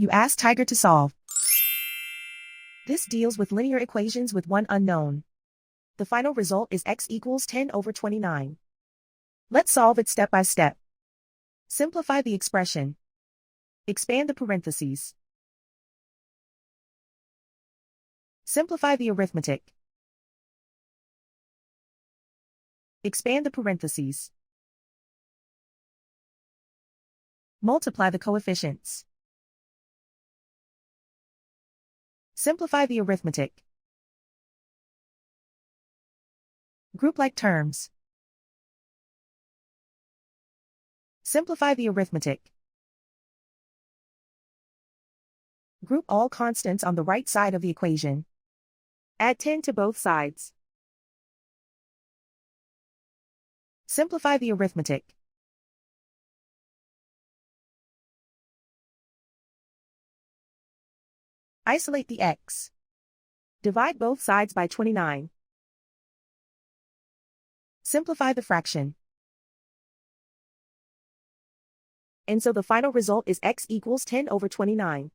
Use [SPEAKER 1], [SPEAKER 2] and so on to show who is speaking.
[SPEAKER 1] You ask Tiger to solve. This deals with linear equations with one unknown. The final result is x equals 10 over 29. Let's solve it step by step. Simplify the expression. Expand the parentheses. Simplify the arithmetic. Expand the parentheses. Multiply the coefficients. Simplify the arithmetic. Group like terms. Simplify the arithmetic. Group all constants on the right side of the equation. Add 10 to both sides. Simplify the arithmetic. Isolate the x. Divide both sides by 29. Simplify the fraction. And so the final result is x equals 10 over 29.